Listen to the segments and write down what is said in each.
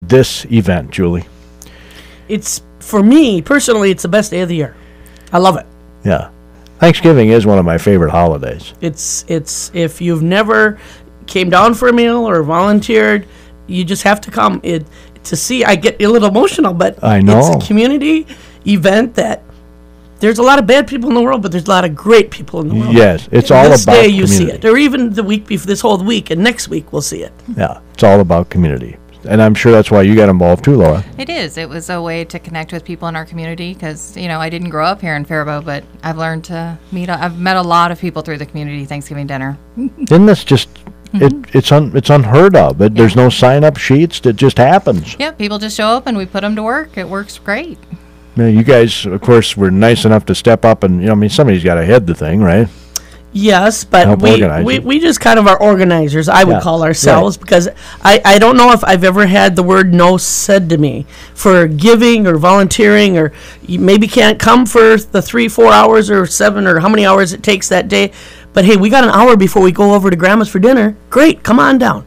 this event, Julie? It's, for me, personally, it's the best day of the year. I love it. Yeah. Thanksgiving is one of my favorite holidays. It's if you've never came down for a meal or volunteered, you just have to come to see. I get a little emotional, but I know. It's a community event that there's a lot of bad people in the world, but there's a lot of great people in the world. Yes, it's all about community. This day you see it, or even the week before, this whole week, and next week we'll see it. Yeah, it's all about community. And I'm sure that's why you got involved too, Laura. It is. It was a way to connect with people in our community because, I didn't grow up here in Faribault, but I've learned to I've met a lot of people through the community Thanksgiving dinner. Isn't this just, it's unheard of. There's no sign-up sheets. It just happens. Yeah, people just show up and we put them to work. It works great. You guys, of course, were nice enough to step up and, somebody's got to head the thing, right? Yes, but we just kind of are organizers, I would call ourselves, because I don't know if I've ever had the word no said to me for giving or volunteering, or you maybe can't come for the 3-4 hours or 7 or how many hours it takes that day. But hey, we got an hour before we go over to Grandma's for dinner. Great, come on down.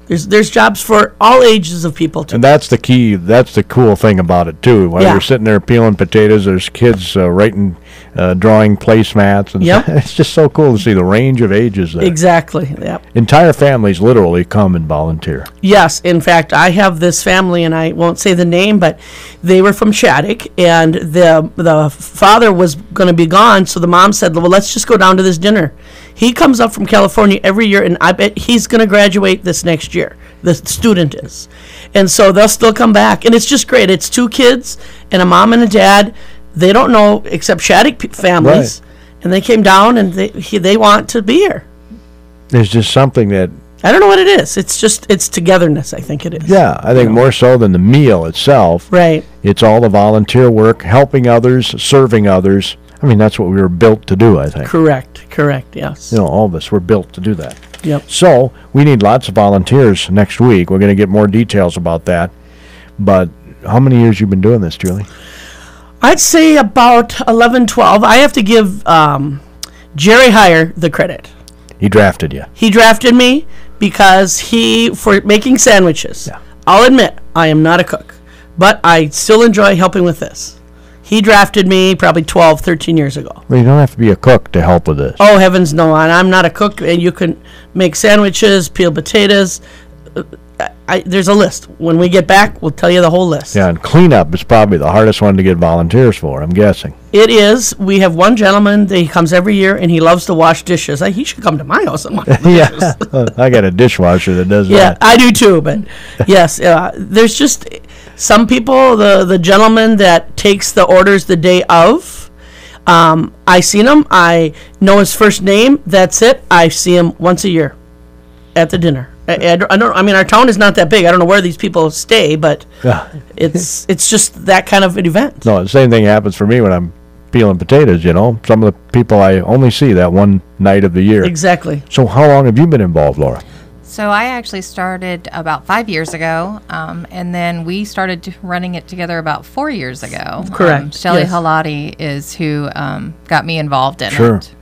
There's jobs for all ages of people too. And that's the key. That's the cool thing about it too. While you're sitting there peeling potatoes, there's kids writing, drawing placemats, and it's just so cool to see the range of ages there. Exactly. Yep. Entire families literally come and volunteer. Yes. In fact, I have this family, and I won't say the name, but they were from Shattuck, and the father was going to be gone, so the mom said, "Well, let's just go down to this dinner." He comes up from California every year, and I bet he's going to graduate this next year. The student is. And so they'll still come back. And it's just great. It's 2 kids and a mom and a dad. They don't know except Shattuck families. Right. And they came down, and they want to be here. There's just something that... I don't know what it is. It's togetherness, I think it is. Yeah, I think more so than the meal itself. Right. It's all the volunteer work, helping others, serving others. I mean, that's what we were built to do, I think. Correct, yes. All of us were built to do that. Yep. So, we need lots of volunteers next week. We're going to get more details about that. But how many years you been doing this, Julie? I'd say about 11, 12. I have to give Jerry Heyer the credit. He drafted you. He drafted me because for making sandwiches. Yeah. I'll admit, I am not a cook, but I still enjoy helping with this. He drafted me probably 12, 13 years ago. Well, you don't have to be a cook to help with this. Oh, heavens no. I'm not a cook, and you can make sandwiches, peel potatoes. There's a list. When we get back, we'll tell you the whole list. Yeah, and cleanup is probably the hardest one to get volunteers for, I'm guessing. It is. We have one gentleman that he comes every year, and he loves to wash dishes. He should come to my house and wash the dishes. I got a dishwasher that does that. Yeah, I do too, but yes, there's just... Some people, the gentleman that takes the orders the day of, I seen him. I know his first name. That's it. I see him once a year at the dinner. I mean, our town is not that big. I don't know where these people stay, but it's just that kind of an event. No, the same thing happens for me when I'm peeling potatoes, Some of the people I only see that one night of the year. Exactly. So how long have you been involved, Laura? So I actually started about 5 years ago, and then we started running it together about 4 years ago. Correct. Shelley Halati is who got me involved in it.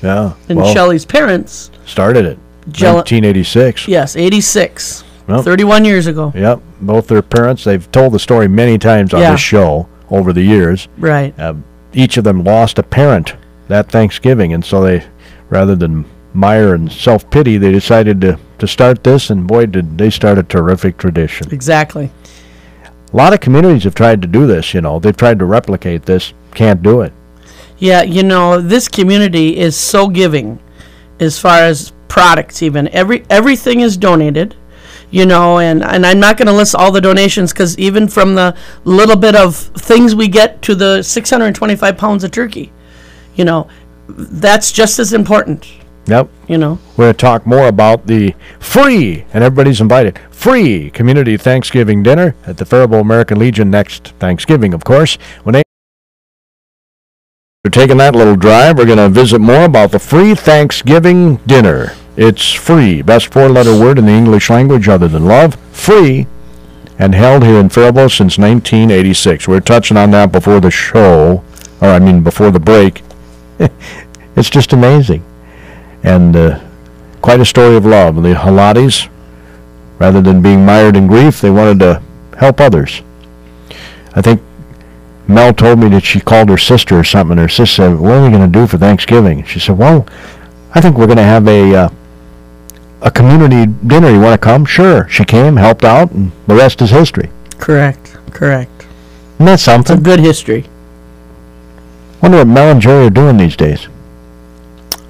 Yeah. And Shelley's parents started it. 1986. Yes, 86. Well, 31 years ago. Yep. Both their parents, they've told the story many times on this show over the years. Right. Each of them lost a parent that Thanksgiving, and so they, rather than mire and self-pity, they decided to start this, and boy, did they start a terrific tradition. Exactly. A lot of communities have tried to do this, They've tried to replicate this, can't do it. Yeah, this community is so giving as far as products even. Everything is donated, and I'm not going to list all the donations because even from the little bit of things we get to the 625 pounds of turkey, that's just as important. Yep. We're going to talk more about the free, and everybody's invited, free community Thanksgiving dinner at the Faribault American Legion next Thanksgiving, of course. When we're taking that little drive, we're going to visit more about the free Thanksgiving dinner. It's free, best 4-letter word in the English language other than love, free, and held here in Faribault since 1986. We're touching on that before the show, before the break. It's just amazing. And quite a story of love. The Halatis Rather than being mired in grief, they wanted to help others. I think Mel told me that she called her sister or something, and her sister said, what are we going to do for Thanksgiving? She said, well, I think we're going to have a community dinner. You want to come? Sure. She came, helped out, and the rest is history. Correct. Isn't that something? It's a good history. Wonder what Mel and Jerry are doing these days.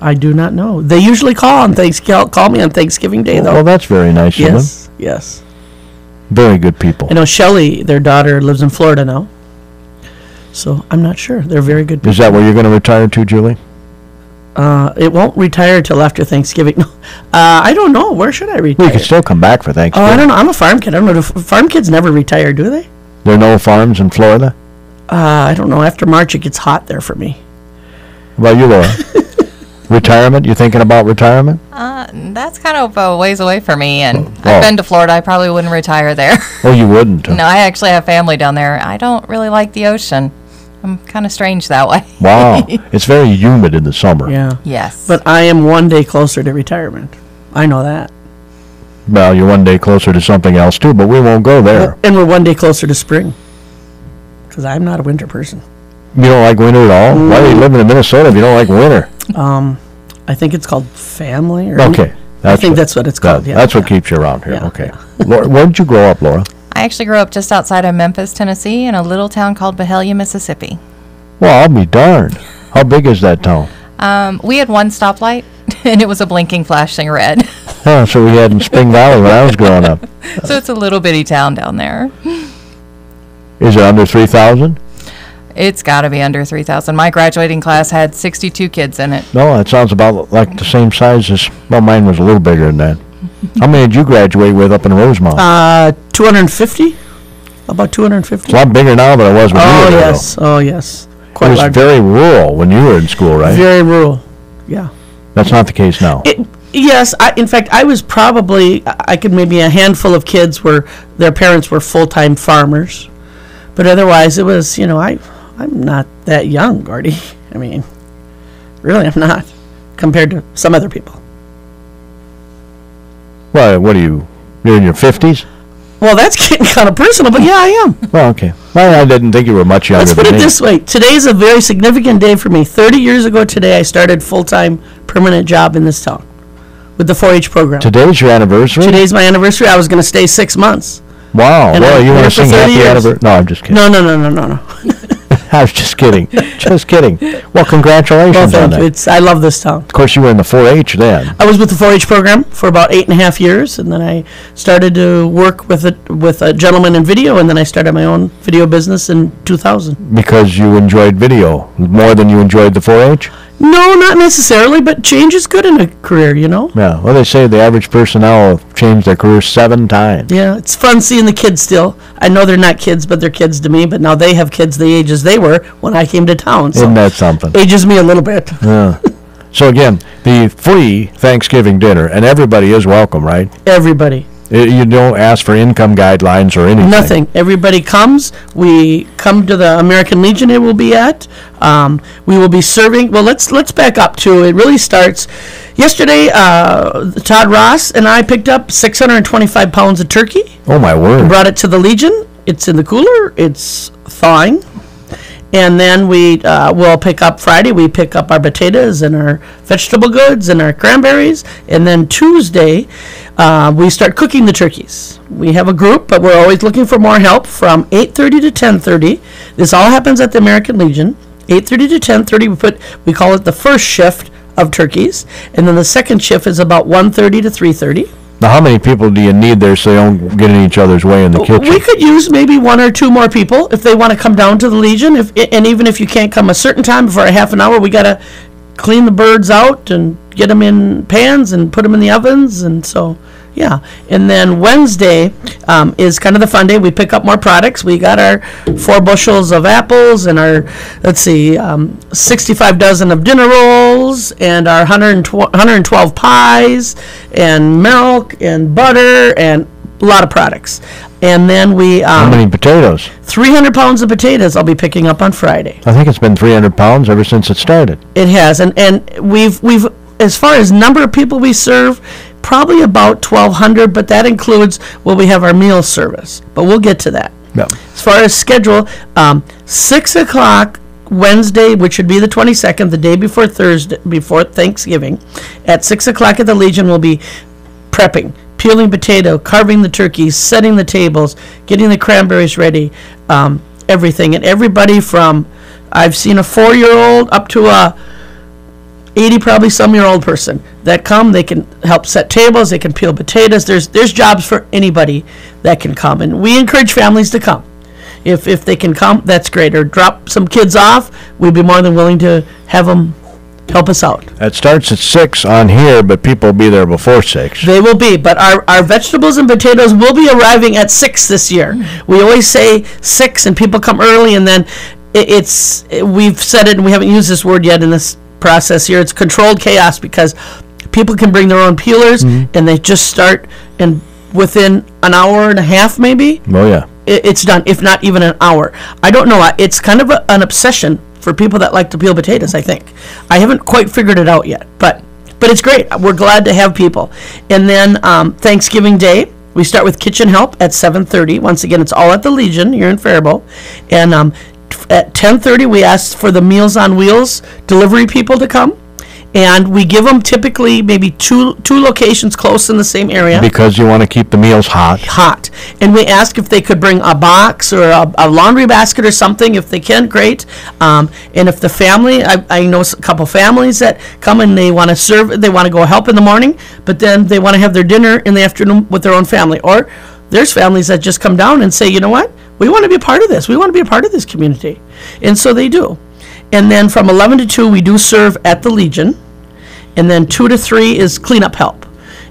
I do not know. They usually call me on Thanksgiving Day, though. Well, that's very nice of them. Yes. Very good people. I know Shelley, their daughter, lives in Florida now. So I'm not sure. They're very good people. Is that where you're going to retire to, Julie? It won't retire till after Thanksgiving. No. I don't know. Where should I retire? Well, you can still come back for Thanksgiving. Oh, I don't know. I'm a farm kid. I don't know. Farm kids never retire, do they? There are no farms in Florida? I don't know. After March, it gets hot there for me. How about you, Laura? Retirement? You thinking about retirement? That's kind of a ways away for me, and I've been to Florida. I probably wouldn't retire there. Oh, you wouldn't? No, I actually have family down there. I don't really like the ocean. I'm kind of strange that way. Wow. It's very humid in the summer. Yeah. Yes. But I am one day closer to retirement. I know that. Well, you're one day closer to something else, too, but we won't go there. And we're one day closer to spring. Because I'm not a winter person. You don't like winter at all? Why are you living in Minnesota if you don't like winter? I think it's called family. Or Okay. I think that's what it's called. Yeah. That's what keeps you around here. Yeah, Okay. yeah. Laura, where did you grow up, Laura? I actually grew up just outside of Memphis, Tennessee, in a little town called Mahalia, Mississippi. Well, I'll be darned. How big is that town? We had one stoplight, and it was a blinking, flashing red. Oh, so we had in Spring Valley when I was growing up. So it's a little bitty town down there. Is it under 3,000? It's got to be under 3,000. My graduating class had 62 kids in it. No, it sounds about like the same size as, well, mine was a little bigger than that. How many did you graduate with up in Rosemount? 250? About 250. It's a lot bigger now than it was when you were there. Oh, yes. It was very rural when you were in school, right? Very rural, yeah. That's not the case now. Yes, in fact, I was probably, I could maybe a handful of kids where their parents were full-time farmers. But otherwise, it was, I'm not that young, Gordy. I mean, really, I'm not, compared to some other people. Well, what are you? You're in your 50s? Well, that's getting kind of personal, but yeah, I am. Well, okay. Well, I didn't think you were much younger Let's than me. put it this way. Today is a very significant day for me. 30 years ago today, I started full-time permanent job in this town with the 4-H program. Today's your anniversary? Today's my anniversary. I was going to stay 6 months. Wow. And Well, you want to sing happy anniversary? No, I'm just kidding. No. I was just kidding. Just kidding. Well, congratulations on thank that. you. I love this town. Of course, you were in the 4-H then. I was with the 4-H program for about 8.5 years, and then I started to work with a gentleman in video, and then I started my own video business in 2000. Because you enjoyed video more than you enjoyed the 4-H? No, not necessarily, but change is good in a career, Yeah. Well, they say the average person now will change their career 7 times. Yeah, it's fun seeing the kids still. I know they're not kids, but they're kids to me, but now they have kids the ages they were when I came to town. So Isn't that something? ages me a little bit. Yeah. So, again, the free Thanksgiving dinner, and everybody is welcome, right? Everybody. You don't ask for income guidelines or anything. Nothing. Everybody comes. We come to the American Legion it will be at. We will be serving. Well, let's back up to it. Really starts yesterday. Todd Ross and I picked up 625 pounds of turkey. Oh, my word. Brought it to the Legion. It's in the cooler. It's thawing. And then we will pick up Friday. We pick up our potatoes and our vegetable goods and our cranberries. And then Tuesday, we start cooking the turkeys. We have a group, but we're always looking for more help from 8:30 to 10:30. This all happens at the American Legion. 8:30 to 10:30, we call it the first shift of turkeys. And then the second shift is about 1:30 to 3:30. Now, how many people do you need there so they don't get in each other's way in the kitchen? We could use maybe 1 or 2 more people if they want to come down to the Legion. And even if you can't come a certain time for a half an hour, we got to clean the birds out and get them in pans and put them in the ovens. And so, yeah. And then Wednesday is kind of the fun day. We pick up more products. We got our 4 bushels of apples and our, 65 dozen of dinner rolls and our 112 pies and milk and butter and a lot of products. And then we... How many potatoes? 300 pounds of potatoes I'll be picking up on Friday. I think it's been 300 pounds ever since it started. It has. And we've as far as number of people we serve, probably about 1,200, but that includes when we have our meal service. But we'll get to that. Yeah. As far as schedule, 6 o'clock Wednesday, which would be the 22nd, the day before Thanksgiving, at 6 o'clock at the Legion, we'll be prepping, peeling potato, carving the turkeys, setting the tables, getting the cranberries ready, everything. And everybody from, I've seen a 4-year-old up to a 80 probably some year old person that come. They can help set tables, they can peel potatoes. There's jobs for anybody that can come, and we encourage families to come. If they can come, that's great. Or drop some kids off, we'd be more than willing to have them help us out. It starts at 6 on here, but people will be there before 6. They will be, but our vegetables and potatoes will be arriving at 6 this year. We always say 6, and people come early, and then we've said it, and we haven't used this word yet in this process here. It's controlled chaos, because people can bring their own peelers, and they just start, and within an hour and a half, maybe. Oh yeah, it's done. If not even an hour, I don't know. It's kind of an obsession for people that like to peel potatoes. I think I haven't quite figured it out yet, but it's great. We're glad to have people. And then Thanksgiving Day, we start with kitchen help at 7:30. Once again, it's all at the Legion here in Faribault, and at 10:30, we ask for the Meals on Wheels delivery people to come, and we give them typically maybe two locations close in the same area. because you want to keep the meals hot. And we ask if they could bring a box or a laundry basket or something. If they can, great. And if the family, I know a couple families that come and they want to serve, they want to go help in the morning, but then they want to have their dinner in the afternoon with their own family. Or there's families that just come down and say, you know what? We want to be a part of this. We want to be a part of this community. And so they do. And then from 11 to 2, we do serve at the Legion. And then 2 to 3 is cleanup help.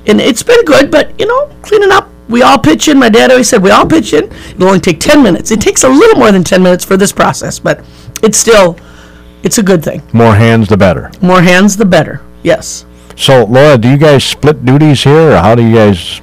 And it's been good, but, cleaning up, we all pitch in. My dad always said, we all pitch in. It'll only take 10 minutes. It takes a little more than 10 minutes for this process, but it's a good thing. More hands, the better. More hands, the better. Yes. So, Laura, do you guys split duties here, or how do you guys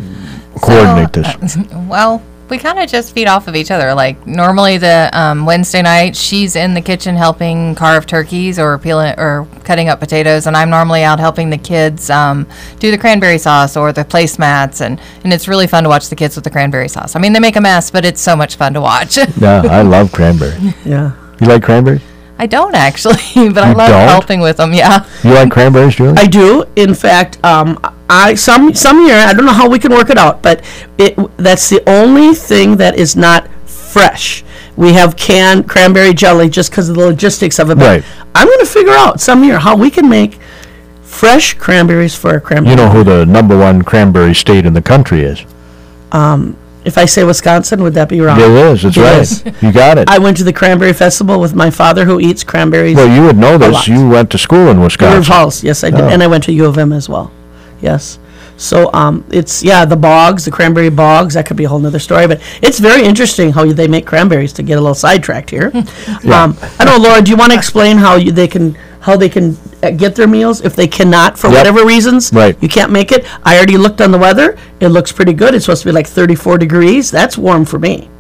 coordinate this? Well, we kind of just feed off of each other. Like normally the Wednesday night, she's in the kitchen helping carve turkeys or peeling or cutting up potatoes, and I'm normally out helping the kids do the cranberry sauce or the placemats, and it's really fun to watch the kids with the cranberry sauce. I mean, they make a mess, but it's so much fun to watch. Yeah, I love cranberry. Yeah. You like cranberry? I don't actually, but I love helping with them. Yeah. You like cranberries, Julie? I do. In fact, some year, I don't know how we can work it out, but that's the only thing that is not fresh. We have canned cranberry jelly just because of the logistics of it. But right. I'm going to figure out some year how we can make fresh cranberries for our cranberry. You know who the #1 cranberry state in the country is? If I say Wisconsin, would that be wrong? It is. It's right. You got it. I went to the Cranberry Festival with my father, who eats cranberries. Well, you would know this. You went to school in Wisconsin. River Falls, yes, I did. And I went to U of M as well. Yes. So it's, the bogs, the cranberry bogs, that could be a whole nother story. But it's very interesting how they make cranberries, to get a little sidetracked here. I don't know, Laura, do you want to explain how they can get their meals if they cannot, for whatever reasons? Right. You can't make it. I already looked on the weather. It looks pretty good. It's supposed to be like 34 degrees. That's warm for me.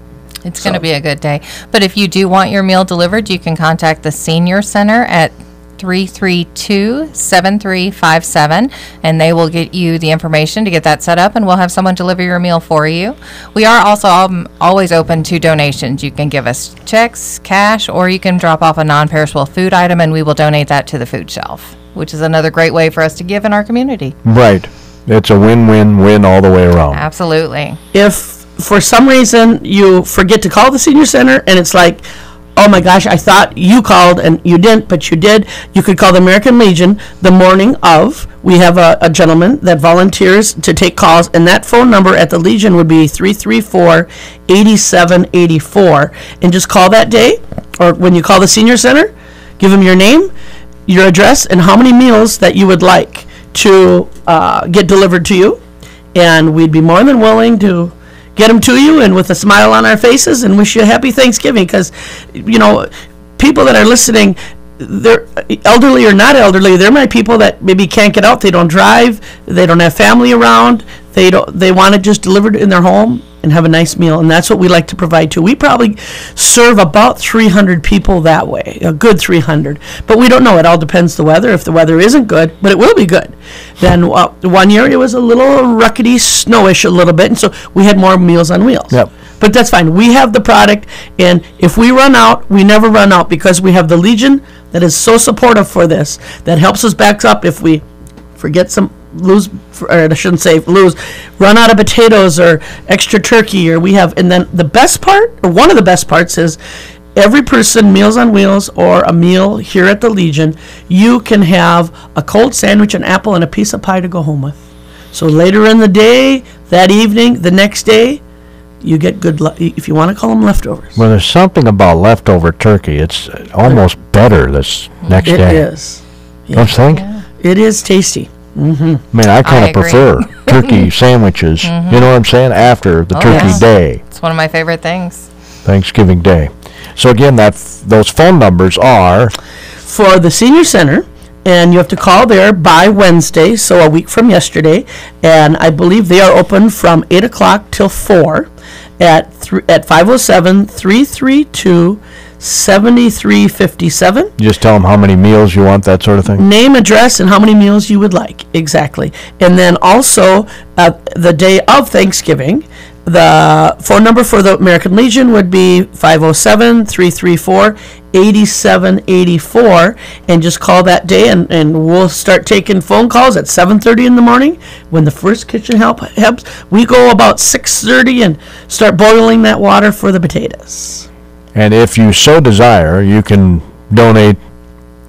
It's going to be a good day. But if you do want your meal delivered, you can contact the Senior Center at 332-7357, and they will get you the information to get that set up, and we'll have someone deliver your meal for you. We are also always open to donations. You can give us checks, cash, or you can drop off a non-perishable food item, and we will donate that to the food shelf, which is another great way for us to give in our community. Right. It's a win-win-win all the way around. Absolutely. If for some reason you forget to call the Senior Center and it's like, oh my gosh, I thought you called and you didn't, but you did, you could call the American Legion the morning of. We have a gentleman that volunteers to take calls, and that phone number at the Legion would be 334-8784. And just call that day, or when you call the Senior Center, give them your name, your address, and how many meals that you would like to get delivered to you. And we'd be more than willing to get them to you, and with a smile on our faces, and wish you a happy Thanksgiving. Because, people that are listening, they're elderly or not elderly, there might be people that maybe can't get out. They don't drive. They don't have family around. They want it just delivered in their home. and have a nice meal, and that's what we like to provide too. We probably serve about 300 people that way, a good 300, but we don't know. It all depends the weather. If the weather isn't good, but it will be good, then one year it was a little ruckety, snowish a little bit, and so we had more Meals on Wheels. Yep. But that's fine. We have the product, and if we run out, we never run out because we have the Legion that is so supportive for this, that helps us back up if we forget some, lose, or I shouldn't say lose, run out of potatoes or extra turkey, or we have, and then the best part, or one of the best parts is every person, Meals on Wheels or a meal here at the Legion, you can have a cold sandwich, an apple, and a piece of pie to go home with. So later in the day, that evening, the next day, you get good, if you want to call them leftovers. Well, there's something about leftover turkey. It's almost better this next It day. is. Don't you think? Yeah. It is tasty. I mean, I kind I of agree. prefer turkey sandwiches, you know what I'm saying, after the turkey yes. day, It's one of my favorite things. Thanksgiving Day. So again, those phone numbers are... For the Senior Center, and you have to call there by Wednesday, so a week from yesterday, and I believe they are open from 8 o'clock till 4 at 507-332-7357. You just tell them how many meals you want, that sort of thing? Name, address, and how many meals you would like. Exactly. And then also, the day of Thanksgiving, the phone number for the American Legion would be 507-334-8784, and just call that day, and we'll start taking phone calls at 7:30 in the morning. When the first kitchen helps, we go about 6:30 and start boiling that water for the potatoes. And if you so desire, you can donate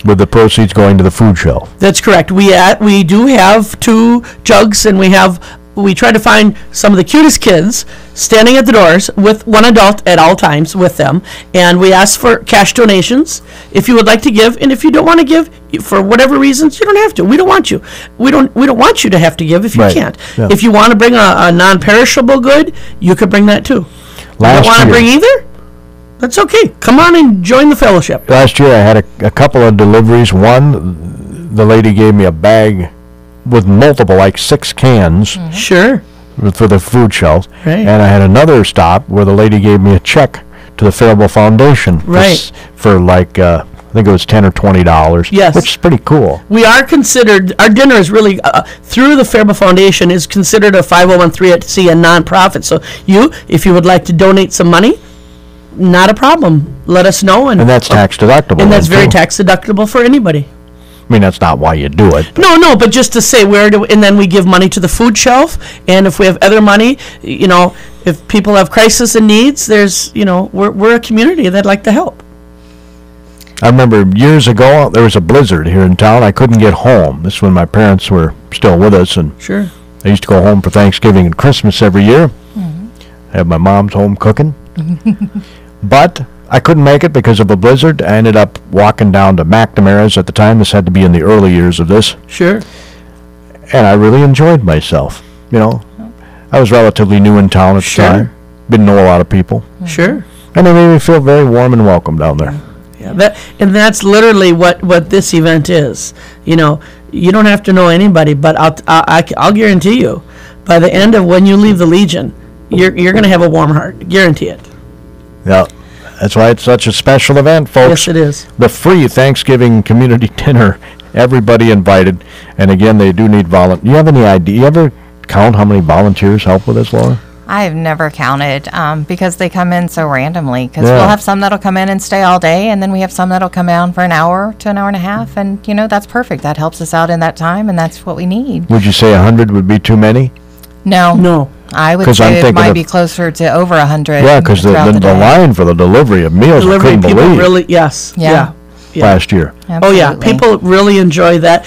with the proceeds going to the food shelf. That's correct. We do have 2 jugs, and we try to find some of the cutest kids standing at the doors with one adult at all times with them, and we ask for cash donations if you would like to give, and if you don't want to give for whatever reasons, you don't have to. We don't want you. We don't want you to have to give if you Right. can't. Yeah. If you want to bring a non-perishable good, you could bring that too. You Last don't want to year- bring either? That's okay. Come on and join the fellowship. Last year I had a couple of deliveries. One, the lady gave me a bag with multiple, like 6 cans Sure. for the food shelves. Right. And I had another stop where the lady gave me a check to the Faribault Foundation Right. for like, I think it was $10 or $20. Yes. Which is pretty cool. We are considered, our dinner is really, through the Faribault Foundation, is considered a 501(c), a nonprofit. So if you would like to donate some money, not a problem. Let us know. And that's tax deductible. And that's then, very too. tax deductible for anybody. I mean, that's not why you do it. No, but just to say and then we give money to the food shelf, and if we have other money, if people have crisis and needs, there's, we're a community that'd like to help. I remember years ago, there was a blizzard here in town. I couldn't get home. This is when my parents were still with us, and Sure. I used to go home for Thanksgiving and Christmas every year. Have my mom's home cooking. But I couldn't make it because of a blizzard. I ended up walking down to McNamara's at the time. This had to be in the early years of this. Sure. And I really enjoyed myself. I was relatively new in town at the Sure. time. Didn't know a lot of people. Sure. And they made me feel very warm and welcome down there. Yeah, that's literally what this event is. You don't have to know anybody, but I'll guarantee you, by the end of when you leave the Legion, you're going to have a warm heart. Guarantee it. Yeah. That's why it's such a special event, folks. Yes, it is. The free Thanksgiving community dinner. Everybody invited. And again, they do need volunteers. You have any idea? You ever count how many volunteers help with this, Laura? I've never counted because they come in so randomly. Because Yeah. we'll have some that'll come in and stay all day, and then we have some that'll come down for an hour to an hour and a half, and that's perfect. That helps us out in that time, and that's what we need. Would you say 100 would be too many? No, I would 'Cause I'm say it thinking might of- be closer to over 100. Yeah, because the day. line for the delivery of meals, I Delivery couldn't people believe really, yes. Yeah. last year. Oh yeah, Absolutely. people really enjoy that.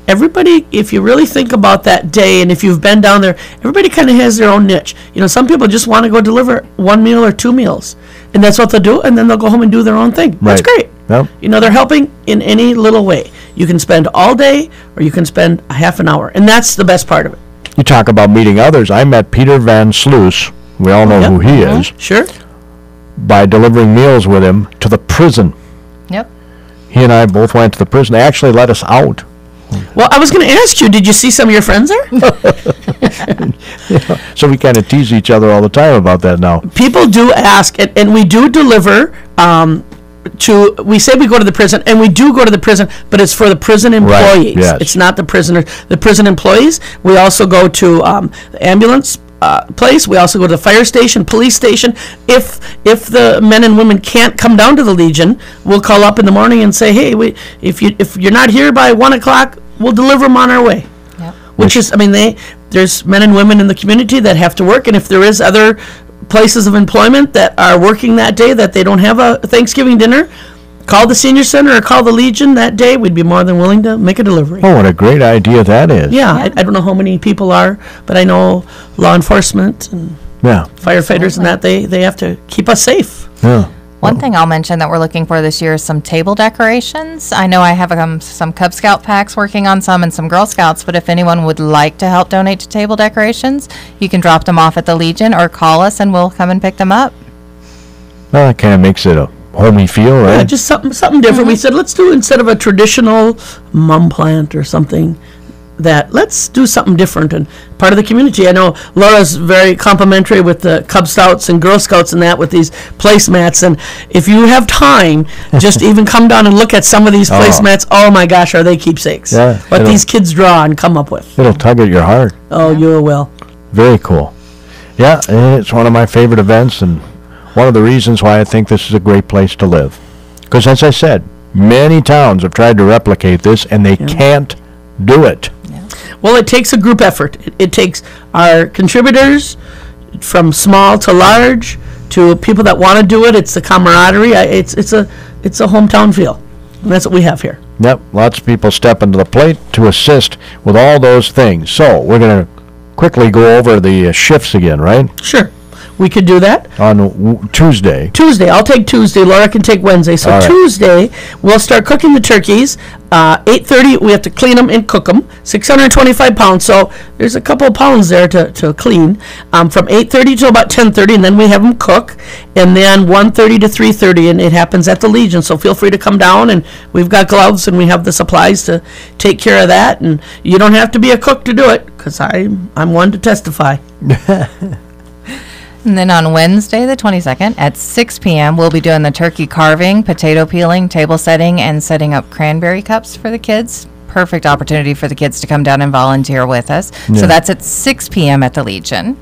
Everybody, if you really think about that day, and if you've been down there, everybody kind of has their own niche. Some people just want to go deliver 1 meal or 2 meals, and that's what they'll do, and then they'll go home and do their own thing. That's Right. great. Yep. They're helping in any little way. You can spend all day, or you can spend a half an hour, and that's the best part of it. You talk about meeting others. I met Peter Van Sluis, we all know Yep. who he is, Sure. by delivering meals with him to the prison. Yep. He and I both went to the prison. They actually let us out Well, I was going to ask you, did you see some of your friends there? So we kind of tease each other all the time about that now. People do ask, and we do deliver we say we go to the prison, and we do go to the prison, but it's for the prison employees. Yes. It's not the prisoner. The prison employees. We also go to the ambulance place. We also go to the fire station, police station. If the men and women can't come down to the Legion, we'll call up in the morning and say, hey, if you're not here by 1 o'clock, we'll deliver them on our way. Yep. Which is, there's men and women in the community that have to work, and if there is other places of employment that are working that day that they don't have a Thanksgiving dinner, call the senior center or call the Legion that day. We'd be more than willing to make a delivery. Oh, what a great idea that is. Yeah. I don't know how many people are, but I know law enforcement and firefighters and that they have to keep us safe. Yeah. One thing I'll mention that we're looking for this year is some table decorations. I know I have some Cub Scout packs working on some and some Girl Scouts, but if anyone would like to help donate to table decorations, you can drop them off at the Legion or call us and we'll come and pick them up. Well, that kind of makes it a homey feel, right? Yeah, just something different. We said, let's do, instead of a traditional mum plant or something, let's do something different and part of the community. I know Laura's very complimentary with the Cub Scouts and Girl Scouts and that with these placemats, and if you have time, just even come down and look at some of these placemats. Oh my gosh, are they keepsakes? Yeah, what these kids draw and come up with. It'll tug at your heart. Oh, you will. Very cool. Yeah, and it's one of my favorite events and one of the reasons why I think this is a great place to live. Because as I said, many towns have tried to replicate this and they can't do it. Well, it takes a group effort. It takes our contributors from small to large to people that want to do it. It's the camaraderie. It's a hometown feel. And that's what we have here. Yep, lots of people step into the plate to assist with all those things. So we're going to quickly go over the shifts again, right? Sure. We could do that. On Tuesday. I'll take Tuesday. Laura can take Wednesday. So right. Tuesday, we'll start cooking the turkeys. 8:30, we have to clean them and cook them. 625 pounds. So there's a couple of pounds there to clean. From 8:30 to about 10:30, and then we have them cook. And then 1:30 to 3:30, and it happens at the Legion. So feel free to come down, and we've got gloves, and we have the supplies to take care of that. And you don't have to be a cook to do it, because I'm one to testify. And then on Wednesday, the 22nd, at 6 p.m., we'll be doing the turkey carving, potato peeling, table setting, and setting up cranberry cups for the kids. Perfect opportunity for the kids to come down and volunteer with us. Yeah. So that's at 6 p.m. at the Legion.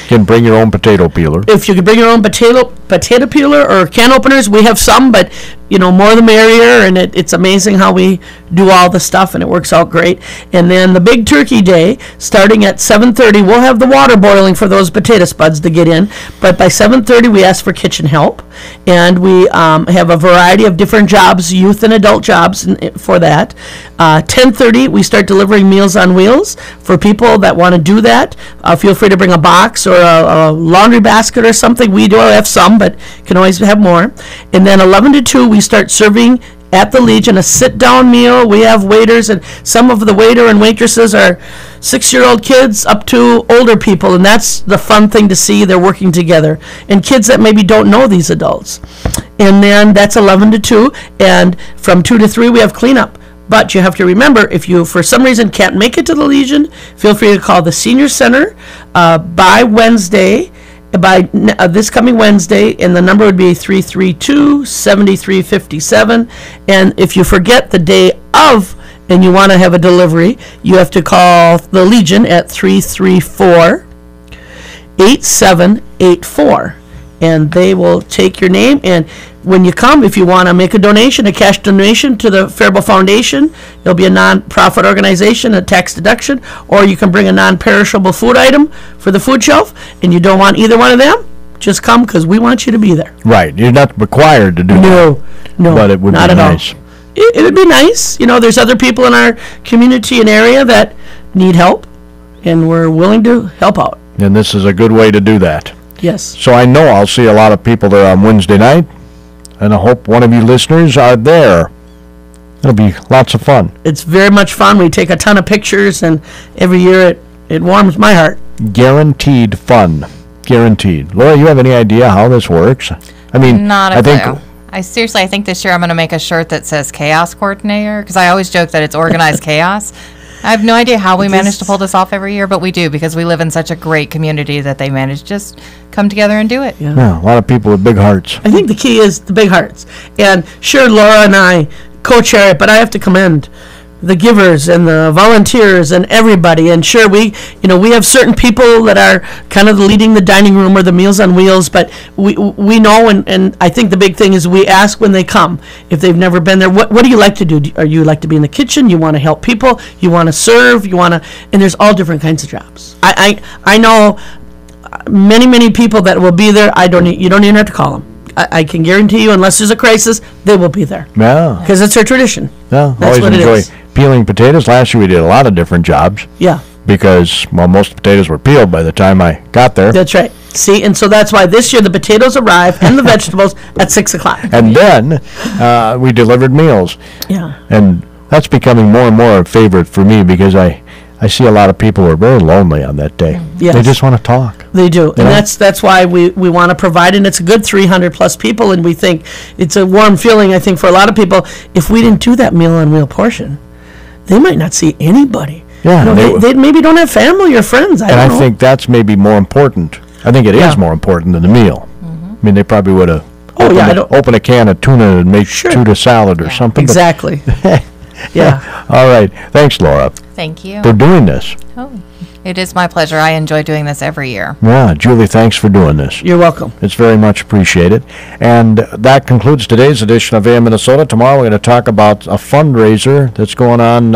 You can bring your own potato peeler. If you could bring your own potato peeler or can openers, we have some, but more the merrier, and it's amazing how we do all the stuff, and it works out great. And then the big turkey day, starting at 7:30, we'll have the water boiling for those potato spuds to get in, but by 7:30 we ask for kitchen help, and we have a variety of different jobs, youth and adult jobs for that. 10:30 we start delivering Meals on Wheels for people that want to do that. Feel free to bring a box or a laundry basket or something. We do have some, but can always have more. And then 11 to 2 we start serving at the Legion a sit-down meal. We have waiters, and some of the waiter and waitresses are 6-year-old kids up to older people, and that's the fun thing to see. They're working together, and kids that maybe don't know these adults. And then that's 11 to 2, and from 2 to 3 we have cleanup. But you have to remember, if you for some reason can't make it to the Legion, feel free to call the Senior Center by this coming Wednesday, and the number would be 332-7357. And if you forget the day of and you want to have a delivery, you have to call the Legion at 334-8784. And they will take your name, and when you come, if you want to make a donation, a cash donation to the Faribault Foundation, it'll be a non-profit organization, a tax deduction, or you can bring a non-perishable food item for the food shelf, and you don't want either one of them, just come, because we want you to be there. Right. You're not required to do that. No. But it would be nice. It would be nice. There's other people in our community and area that need help, and we're willing to help out. And this is a good way to do that. Yes. So I know I'll see a lot of people there on Wednesday night, and I hope one of you listeners are there. It'll be lots of fun. It's very much fun. We take a ton of pictures, and every year it warms my heart. Guaranteed fun. Guaranteed. Laura, you have any idea how this works? I mean, not a clue. I think this year I'm going to make a shirt that says Chaos Coordinator, because I always joke that it's organized chaos. I have no idea how we manage to pull this off every year, but we do, because we live in such a great community that they manage to just come together and do it. Yeah, a lot of people with big hearts. I think the key is the big hearts. And sure, Laura and I co-chair it, but I have to commend the givers and the volunteers and everybody. And sure, we have certain people that are kind of leading the dining room or the Meals on Wheels, but we know, and I think the big thing is we ask when they come, if they've never been there, what do you like to do? Are you like to be in the kitchen? You want to help people? You want to serve? And there's all different kinds of jobs. I know many people that will be there. You don't even have to call them. I can guarantee you, unless there's a crisis, they will be there. Yeah. Because it's our tradition. Yeah, That's always what enjoy it is. peeling potatoes. Last year we did a lot of different jobs. Yeah. Because, most potatoes were peeled by the time I got there. That's right. See, and so that's why this year the potatoes arrive and the vegetables at 6 o'clock. And then we delivered meals. Yeah. And that's becoming more and more a favorite for me, because I see a lot of people who are very lonely on that day. Yes. They just want to talk. They do. And that's why we want to provide, and it's a good 300 plus people, and we think it's a warm feeling, I think, for a lot of people. If we didn't do that Meal on Wheel portion, they might not see anybody. Yeah. They maybe don't have family or friends. I don't know. I think that's maybe more important. I think it is more important than the meal. I mean, they probably would have opened a can of tuna and made tuna salad or something. Exactly. Yeah. All right. Thanks, Laura. Thank you. For doing this. Oh, it is my pleasure. I enjoy doing this every year. Yeah, Julie, thanks for doing this. You're welcome. It's very much appreciated. And that concludes today's edition of AM Minnesota. Tomorrow we're going to talk about a fundraiser that's going on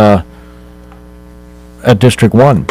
at District 1.